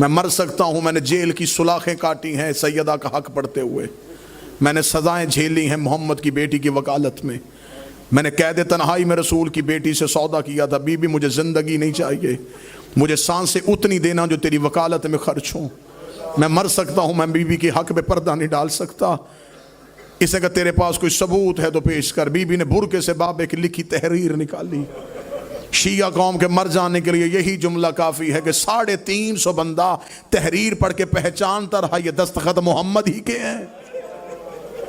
मैं मर सकता हूँ। मैंने जेल की सुलाखें काटी हैं सैयदा का हक पढ़ते हुए। मैंने सज़ाएं झेली हैं मोहम्मद की बेटी की वकालत में। मैंने कैद तन्हाई में रसूल की बेटी से सौदा किया था, बीबी मुझे ज़िंदगी नहीं चाहिए, मुझे सांसें उतनी देना जो तेरी वकालत में खर्च हों। मैं मर सकता हूँ, मैं बीबी के हक में पर्दा नहीं डाल सकता। इसे अगर तेरे पास कोई सबूत है तो पेश कर। बीबी ने बुरके से बाबे की लिखी तहरीर निकाली। शिया कौम के मर जाने के लिए यही जुमला काफ़ी है कि 350 बंदा तहरीर पढ़ के पहचानता रहा ये दस्तखत मोहम्मद ही के हैं,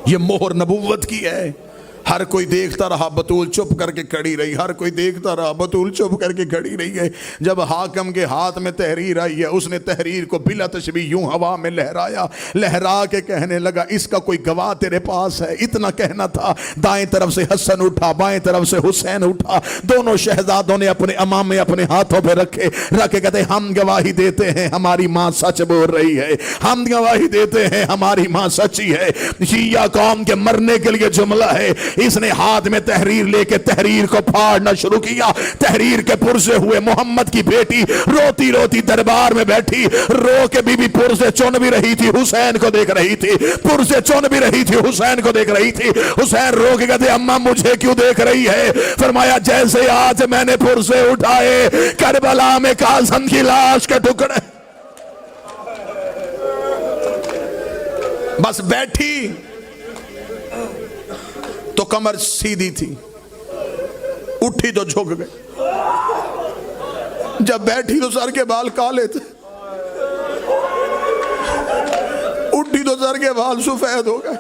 ये मोहर नबुव्वत की है। हर कोई देखता रहा, बतूल चुप करके खड़ी रही। हर कोई देखता रहा, बतूल चुप करके खड़ी रही है। जब हाकिम के हाथ में तहरीर आई है, उसने तहरीर को बिला तशबीह यूं हवा में लहराया, लहरा के कहने लगा, इसका कोई गवाह तेरे पास है? इतना कहना था, दाएं तरफ से हसन उठा, बाएं तरफ से हुसैन उठा। दोनों शहजादों ने अपने अमामे अपने हाथों पे रखे कहते, हम गवाही देते हैं हमारी माँ सच बोल रही है, हम गवाही देते हैं हमारी माँ सच्ची है। शिया कौम के मरने के लिए जुमला है। इसने हाथ में तहरीर लेके तहरीर को फाड़ना शुरू किया। तहरीर के पुरसे हुए मोहम्मद की बेटी रोती रोती दरबार में बैठी। रो के बीबी पुरसे चुन भी रही थी, हुसैन को देख रही थी। पुरसे चुन भी रही थी, हुसैन को देख रही थी। हुसैन रो के कहते, अम्मा मुझे क्यों देख रही है? फरमाया, जैसे आज मैंने पुरसे उठाए करबला में कासिम की लाश के टुकड़े। बस बैठी तो कमर सीधी थी, उठी तो झुक गए। जब बैठी तो सर के बाल काले थे, उठी तो सर के बाल सफेद हो गए।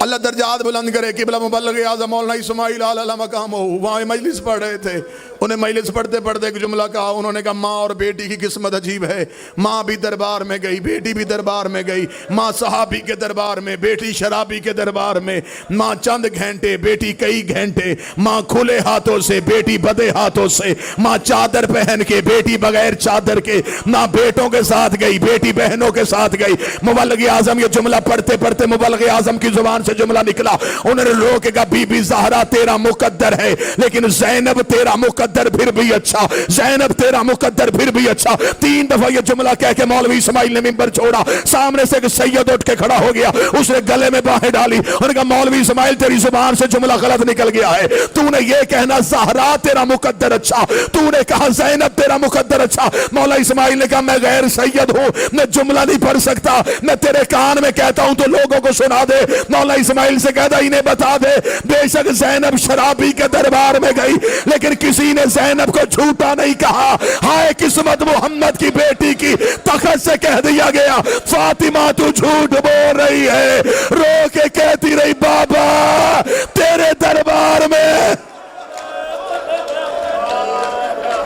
अल्लाह दर्जात बुलंद करे। किबला मुबल्लिग आज़म मौलाना इस्माइल आला मकाम हो, वहाँ मजलिस पढ़ रहे थे। उन्हें मजलिस पढ़ते पढ़ते एक जुमला कहा। उन्होंने कहा, माँ और बेटी की किस्मत अजीब है। माँ भी दरबार में गई, बेटी भी दरबार में गई। माँ सहाबी के दरबार में, बेटी शराबी के दरबार में। माँ चंद घंटे, बेटी कई घंटे। माँ खुले हाथों से, बेटी बदे हाथों से। माँ चादर पहन के, बेटी बगैर चादर के। माँ बेटों के साथ गई, बेटी बहनों के साथ गई। मुबल्लिग आज़म ये जुमला पढ़ते पढ़ते मुबल्लिग आज़म की जुबान से जुमला निकला। उन्होंने लोगों के कहा, बीबी ज़हरा तेरा मुकद्दर है, लेकिन ज़ैनब तेरा मुकद्दर फिर भी अच्छा, ज़ैनब तेरा मुकद्दर फिर भी अच्छा। 3 दफा ये जुमला कह के मौलवी इस्माइल ने मिंबर छोड़ा। सामने से एक सैयद उठ के खड़ा हो गया, उसने गले में बाहें डाली। उन्होंने कहा, मौलवी इस्माइल तेरी जुबान से जुमला गलत निकल गया है। तूने ये कहना ज़हरा तेरा मुकद्दर अच्छा, तूने कहा ज़ैनब तेरा मुकद्दर अच्छा। मौला इस्माइल ने कहा, मैं गैर सैयद हूं, मैं जुमला नहीं पढ़ सकता। मैं तेरे कान में कहता हूं तो लोगों को सुना दे। मौला इस्माइल से कहता, इन्हें बता दे, बेशक ज़ैनब शराबी के दरबार में गई, लेकिन किसी ने ज़ैनब को झूठा नहीं कहा। हाय किस्मत मोहम्मद की बेटी की, तखत से कह दिया गया, फातिमा तू झूठ बोल रही है। रो के कहती रही, बाबा तेरे दरबार में।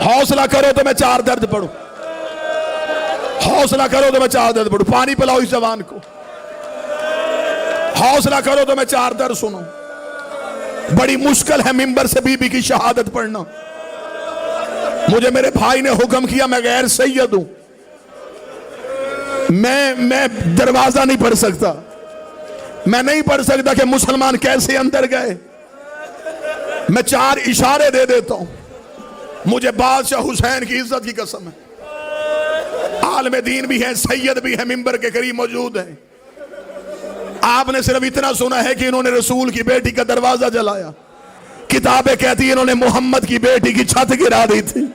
हौसला करो तो मैं 4 दर्द पढ़ूं, हौसला करो तो मैं 4 दर्द पढ़ूं। पानी पिलाओ इस जवान को। हौसला करो तो मैं 4 दर्द सुनूं। बड़ी मुश्किल है मिंबर से बीबी की शहादत पढ़ना। मुझे मेरे भाई ने हुक्म किया, मैं गैर सैयद हूं, मैं दरवाजा नहीं पढ़ सकता। मैं नहीं पढ़ सकता कि मुसलमान कैसे अंदर गए। मैं 4 इशारे दे देता हूं। मुझे बादशाह हुसैन की इज्जत की कसम है, आलम दीन भी है, सैयद भी है, मिंबर के करीब मौजूद है। आपने सिर्फ इतना सुना है कि इन्होंने रसूल की बेटी का दरवाजा जलाया। किताबें कहती है इन्होंने मोहम्मद की बेटी की छत गिरा दी थी।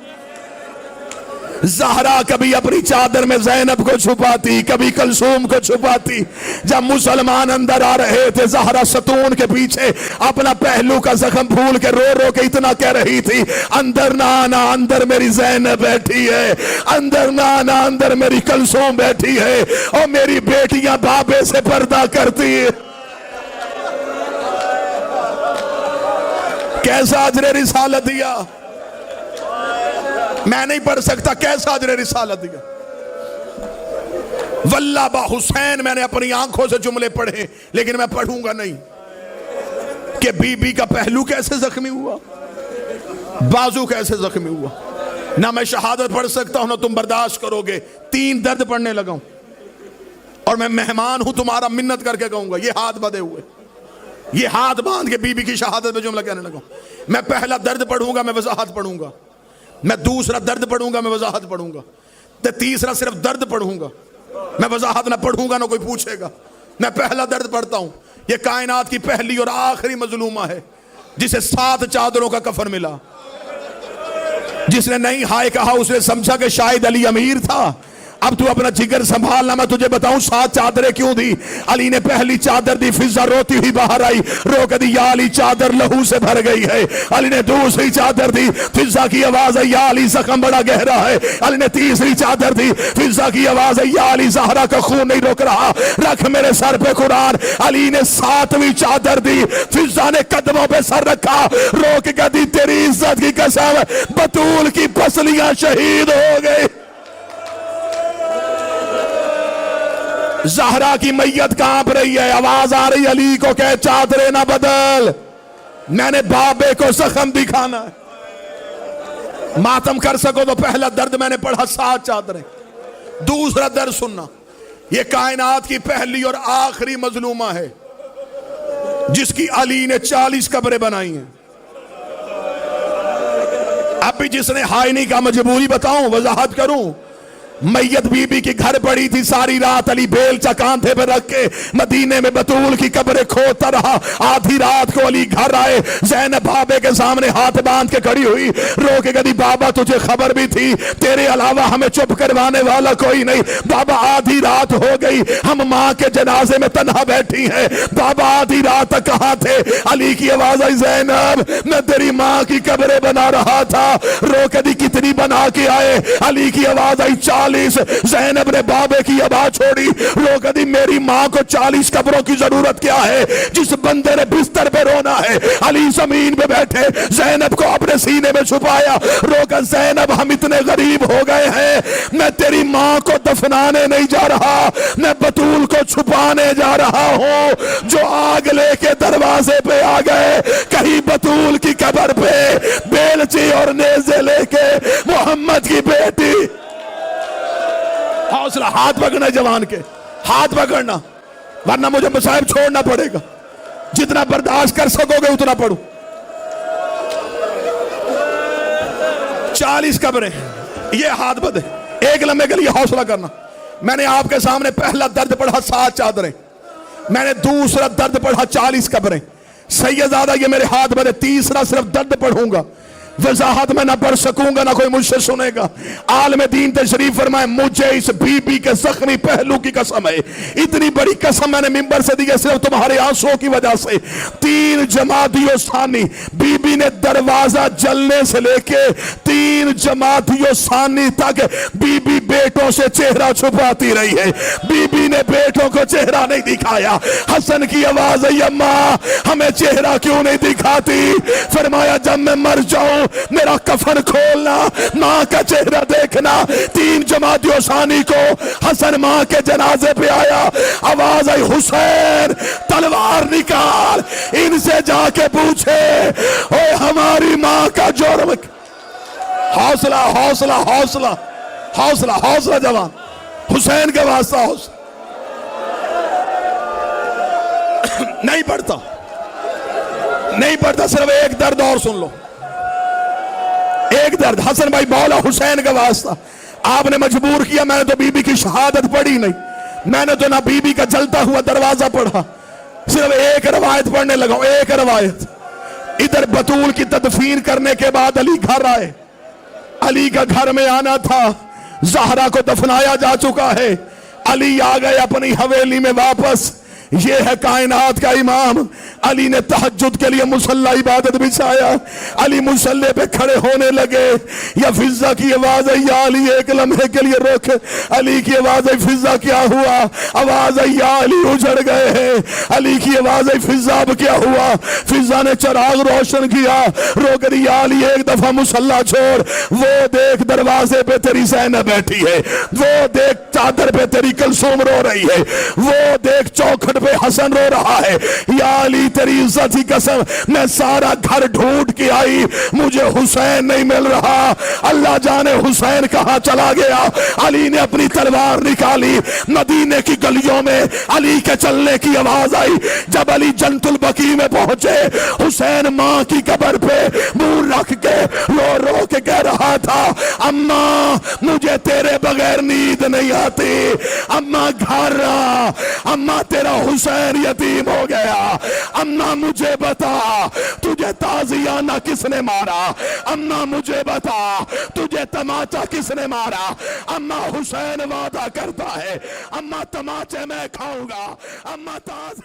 ज़हरा कभी अपनी चादर में ज़ैनब को छुपाती, कभी कलसूम को छुपाती। जब मुसलमान अंदर आ रहे थे, ज़हरा सतून के पीछे अपना पहलू का जख्म भूल के रो रो के इतना कह रही थी, अंदर ना आना, अंदर मेरी ज़ैनब बैठी है। अंदर ना आना, अंदर मेरी कलसूम बैठी है। और मेरी बेटियां बाबे से पर्दा करती है। कैसा अजरे रिसालत दिया। मैं नहीं पढ़ सकता, कैसा अजरे रिसालत दिया। वल्लाह बा हुसैन मैंने अपनी आंखों से जुमले पढ़े, लेकिन मैं पढ़ूंगा नहीं कि बीबी का पहलू कैसे जख्मी हुआ, बाजू कैसे जख्मी हुआ। ना मैं शहादत पढ़ सकता हूं, ना तुम बर्दाश्त करोगे। 3 दर्द पढ़ने लगा हूं और मैं मेहमान हूं तुम्हारा, मिन्नत करके कहूंगा, ये हाथ बंधे हुए, ये हाथ बांध के बीबी की शहादत में जुमला कहने लगा। मैं पहला दर्द पढ़ूंगा, मैं वजाहत पढ़ूंगा। मैं दूसरा दर्द पढ़ूंगा, मैं वजाहत पढ़ूंगा, तो तीसरा सिर्फ दर्द पढ़ूंगा, मैं वजाहत ना पढ़ूंगा, ना कोई पूछेगा। मैं पहला दर्द पढ़ता हूं। ये कायनात की पहली और आखिरी मजलूमा है जिसे 7 चादरों का कफन मिला। जिसने नहीं हाय कहा उसने समझा कि शायद अली अमीर था। अब तू अपना जिगर संभालना, मैं तुझे बताऊं 7 चादरें क्यों दी। अली ने पहली चादर दी, फिजा रोती हुई बाहर आई, रो के दी, या अली चादर लहू से भर गई है। अली ने दूसरी चादर दी, फिजा की आवाज है, या अली जख्म बड़ा गहरा है। अली ने तीसरी चादर दी, फिजा की आवाज है, या अली ज़हरा का खून नहीं रोक रहा, रख मेरे सर पे कुरान। अली ने 7वीं चादर दी, फिजा ने कदमों पे सर रखा, रोक के दी, तेरी इज्जत की कसम, बतूल की पसलियां शहीद हो गई। ज़हरा की मैयत कांप रही है, आवाज आ रही, अली को कह चादरें ना बदल, मैंने बाबे को जख्म दिखाना है। मातम कर सको तो पहला दर्द मैंने पढ़ा 7 चादरें। दूसरा दर्द सुनना, यह कायनात की पहली और आखिरी मजलूमा है जिसकी अली ने 40 कब्रें बनाई हैं। अब भी जिसने हाय नहीं कहा, मजबूरी बताऊं, वजाहत करूं। मैयत बीबी की घर पड़ी थी, सारी रात अली बेलचा कांधे पे रख के मदीने में बतूल की कब्रें खोदता रहा। आधी रात को अली घर आए, ज़ैनब बाबे के सामने हाथ बांध के खड़ी हुई, रो के कही, बाबा तुझे खबर भी थी, तेरे अलावा हमें चुप करवाने वाला कोई नहीं। बाबा आधी रात हो गई, हम माँ के जनाजे में तन्हा बैठी हैं, बाबा आधी रात तक कहाँ थे। अली की आवाज आई, ज़ैनब मैं तेरी माँ की कब्रें बना रहा था। रो के दी, कितनी बना के आए। अली की आवाज आई, 40। ज़ैनब ने बाबे की आवाज छोड़ी, रो के दी, मेरी मां को 40 कब्रों की जरूरत क्या है। जिस बंदे ने बिस्तर पे रोना है, अली जमीन पे बैठे, ज़ैनब को अपने सीने में छुपाया, रोकर, ज़ैनब हम इतने गरीब हो गए हैं, मैं तेरी मां को दफनाने नहीं जा रहा, मैं बतूल को छुपाने जा रहा हूं। जो आग लेके दरवाजे पे आ गए, कहीं बतूल की कब्र पे बेलची और नेज़े लेके मोहम्मद की बेटी। हौसला, हाथ पकड़ना जवान के, हाथ पकड़ना, वरना मुझे मसाइब छोड़ना पड़ेगा। जितना बर्दाश्त कर सकोगे उतना पढ़ो। 40 कब्रें, ये हाथ बदे, एक लम्हे के लिए हौसला करना। मैंने आपके सामने पहला दर्द पढ़ा 7 चादरें, मैंने दूसरा दर्द पढ़ा 40 कब्रें। सैयदादा ये मेरे हाथ बदे, तीसरा सिर्फ दर्द पढ़ूंगा, वजाहत में ना पढ़ सकूंगा, ना कोई मुझसे सुनेगा। आलम दीन तशरीफ फरमाए, मुझे इस बीबी के जख्मी पहलू की कसम है, इतनी बड़ी कसम मैंने मिंबर से दी है सिर्फ तुम्हारे आंसुओं की वजह से। 3 जमातियों सानी, बीबी ने दरवाजा जलने से लेके 3 जमातियों सानी तक बीबी बेटों से चेहरा छुपाती रही है। बीबी ने बेटों को चेहरा नहीं दिखाया। हसन की आवाज है, अम्मा हमें चेहरा क्यों नहीं दिखाती। फरमाया, जब मैं मर जाऊं मेरा कफन खोलना, मां का चेहरा देखना। 3 जमातियों सानी को हसन मां के जनाजे पे आया, आवाज आई, हुसैन तलवार निकाल, इनसे जाके पूछे ओए हमारी मां का जुर्म। हौसला हौसला हौसला हौसला हौसला जवान, हुसैन के वास्ता हौसला। नहीं पढ़ता, नहीं पढ़ता, सिर्फ एक दर्द और सुन लो, एक दर्द। हसन भाई बोला, हुसैन का वास्ता आपने मजबूर किया। मैंने तो बीबी की शहादत पढ़ी नहीं, मैंने तो ना बीबी का जलता हुआ दरवाजा पढ़ा, सिर्फ एक रवायत पढ़ने लगा, एक रवायत। इधर बतूल की तदफीन करने के बाद अली घर आए, अली का घर में आना था, ज़हरा को दफनाया जा चुका है, अली आ गए अपनी हवेली में वापस। ये है कायनात का इमाम। अली ने तहज्जुद के लिए मुसल्ला इबादत बिछाया, अली मुसल्ले पे खड़े होने लगे। या फिजा की आवाज है, या अली एक लम्हे के लिए रुक। अली की आवाज है, फिजा क्या हुआ। आवाज है, या अली उजड़ गए हैं। अली की आवाज है, फिजा अब क्या हुआ। फिजा ने चिराग रोशन किया, रोक दिया, अली एक दफा मुसल्ला छोड़, वो देख दरवाजे पे तेरी ज़ैनब बैठी है, वो देख चादर पे तेरी कुलसूम रो रही है, वो देख चौखट पे हसन रो रहा है, या अली तेरी इज्जत की कसम मैं सारा घर ढूंढ के आई, मुझे हुसैन नहीं मिल रहा, अल्लाह जाने हुसैन कहां चला गया। अली ने अपनी तलवार निकाली, मदीने की गलियों में अली के चलने की आवाज आई। जब अली जन्नतुल बकी में पहुंचे, हुसैन मां की कब्र पे मुंह रख के रो रो के कह रहा था, अम्मा मुझे तेरे बगैर नींद नहीं आती, अम्मा घर आ, अम्मा तेरा हुसैन यतीम हो गया, अम्मा मुझे बता तुझे ताजियाना किसने मारा, अम्मा मुझे बता तुझे तमाचा किसने मारा। अम्मा हुसैन वादा करता है, अम्मा तमाचे मैं खाऊंगा, अम्मा ताज